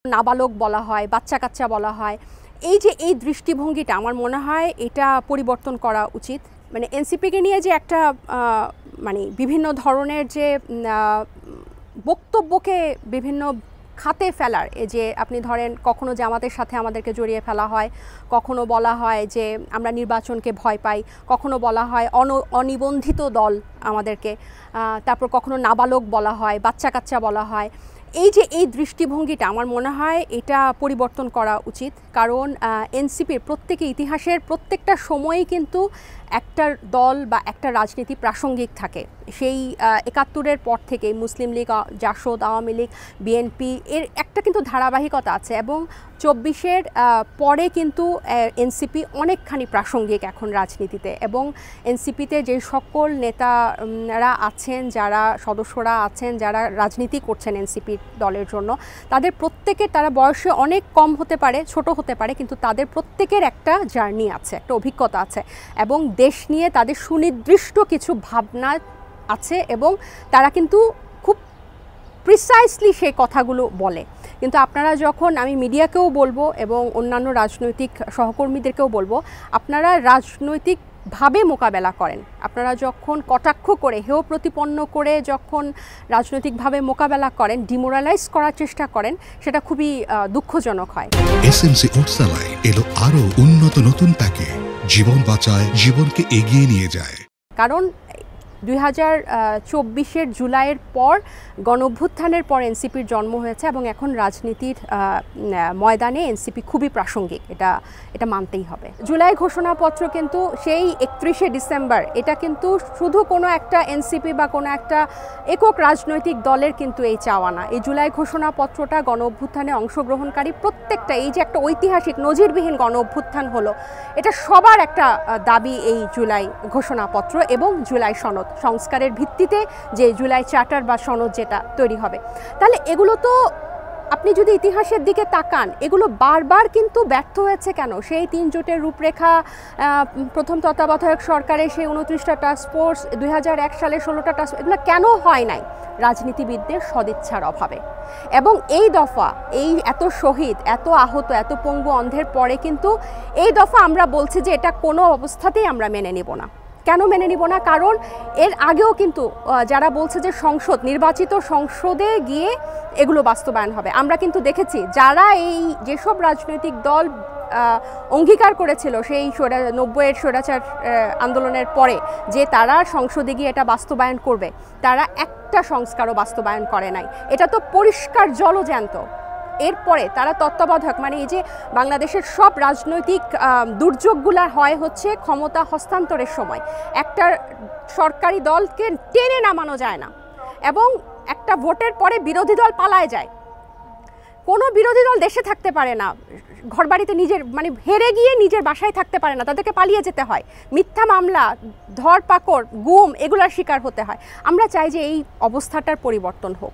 নাবালক বলা হয়, বাচ্চা-কাচ্চা বলা হয়। এই যে এই দৃষ্টিভঙ্গিটা আমার মনে হয় এটা পরিবর্তন করা উচিত। মানে এনসিপিকে নিয়ে যে একটা মানে বিভিন্ন ধরনের যে বক্তব্যকে বিভিন্ন খাতে ফেলার, এই যে আপনি ধরেন কখনো জামাতের সাথে আমাদেরকে জড়িয়ে ফেলা হয়, কখনো বলা হয় যে আমরা নির্বাচনকে ভয় পাই, কখনো বলা হয় অনিবন্ধিত দল আমাদেরকে, তারপর কখনো নাবালক বলা হয়, বাচ্চা-কাচ্চা বলা হয়। এই যে এই দৃষ্টিভঙ্গিটা আমার মনে হয় এটা পরিবর্তন করা উচিত। কারণ এনসিপির প্রত্যেকে ইতিহাসের প্রত্যেকটা সময়েই কিন্তু একটা দল বা একটা রাজনীতি প্রাসঙ্গিক থাকে। সেই ৭১-এর পর থেকে মুসলিম লীগ, জাসদ, আওয়ামী লীগ, বিএনপি এর একটা কিন্তু ধারাবাহিকতা আছে, এবং ২৪-এর পরে কিন্তু এনসিপি অনেকখানি প্রাসঙ্গিক এখন রাজনীতিতে। এবং এনসিপিতে যে সকল নেতারা আছেন, যারা সদস্যরা আছেন, যারা রাজনীতি করছেন এনসিপি দলের জন্য, তাদের প্রত্যেকের, তারা বয়সে অনেক কম হতে পারে, ছোট হতে পারে, কিন্তু তাদের প্রত্যেকের একটা জার্নি আছে, একটা অভিজ্ঞতা আছে, এবং দেশ নিয়ে তাদের সুনির্দিষ্ট কিছু ভাবনা আছে, এবং তারা কিন্তু খুব প্রিসাইসলি সেই কথাগুলো বলে। কিন্তু আপনারা যখন, আমি মিডিয়াকেও বলবো এবং অন্যান্য রাজনৈতিক সহকর্মীদেরকেও বলবো, আপনারা রাজনৈতিকভাবে মোকাবেলা করেন। আপনারা যখন কটাক্ষ করে, হেয় প্রতিপন্ন করে যখন রাজনৈতিকভাবে মোকাবেলা করেন, ডিমোরালাইজ করার চেষ্টা করেন, সেটা খুবই দুঃখজনক হয়। এসএমসি ওটসালাই এলো আরো উন্নত নতুন প্যাকে, জীবন বাঁচায়, জীবনকে এগিয়ে নিয়ে যায়। কারণ ২০২৪-এর জুলাইয়ের পর, গণঅভ্যুত্থানের পর এনসিপির জন্ম হয়েছে, এবং এখন রাজনীতির ময়দানে এনসিপি খুবই প্রাসঙ্গিক, এটা মানতেই হবে। জুলাই ঘোষণাপত্র কিন্তু সেই ৩১শে ডিসেম্বর, এটা কিন্তু শুধু কোনো একটা এনসিপি বা কোনো একটা একক রাজনৈতিক দলের কিন্তু এই চাওয়া না। এই জুলাই ঘোষণাপত্রটা গণঅভ্যুত্থানে অংশগ্রহণকারী প্রত্যেকটা, এই যে একটা ঐতিহাসিক নজিরবিহীন গণঅভ্যুত্থান হলো, এটা সবার একটা দাবি, এই জুলাই ঘোষণাপত্র এবং জুলাই সনদ সংস্কারের ভিত্তিতে যে জুলাই চার্টার বা সনদ যেটা তৈরি হবে। তাহলে এগুলো তো আপনি যদি ইতিহাসের দিকে তাকান, এগুলো বারবার কিন্তু ব্যর্থ হয়েছে কেন? সেই ৩ জোটের রূপরেখা, প্রথম তত্ত্বাবধায়ক সরকারের সেই ২৯টা টাস্কফোর্স, ২০০১ সালে 16টা টাস্ক, এগুলো কেন হয় নাই? রাজনীতিবিদদের সদিচ্ছার অভাবে। এবং এই দফা, এই এত শহীদ, এত আহত, এত পঙ্গু অন্ধের পরে কিন্তু এই দফা আমরা বলছি যে এটা কোনো অবস্থাতেই আমরা মেনে নেব না। কেন মেনে নিব না? কারণ এর আগেও কিন্তু যারা বলছে যে সংসদ, নির্বাচিত সংসদে গিয়ে এগুলো বাস্তবায়ন হবে, আমরা কিন্তু দেখেছি যারা এই যেসব রাজনৈতিক দল অঙ্গীকার করেছিল সেই ৯০-এর স্বৈরাচার আন্দোলনের পরে যে তারা সংসদে গিয়ে এটা বাস্তবায়ন করবে, তারা একটা সংস্কারও বাস্তবায়ন করে নাই। এটা তো পরিষ্কার জলজ্যান্ত। এরপরে তারা তত্ত্বাবধায়ক, মানে এই যে বাংলাদেশের সব রাজনৈতিক দুর্যোগগুলা হয় হচ্ছে ক্ষমতা হস্তান্তরের সময়, একটা সরকারি দলকে টেনে নামানো যায় না, এবং একটা ভোটের পরে বিরোধী দল পালায় যায়। কোনো বিরোধী দল দেশে থাকতে পারে না, ঘরবাড়িতে নিজের, মানে হেরে গিয়ে নিজের বাসায় থাকতে পারে না, তাদেরকে পালিয়ে যেতে হয়, মিথ্যা মামলা, ধরপাকড়, গুম, এগুলার শিকার হতে হয়। আমরা চাই যে এই অবস্থাটার পরিবর্তন হোক।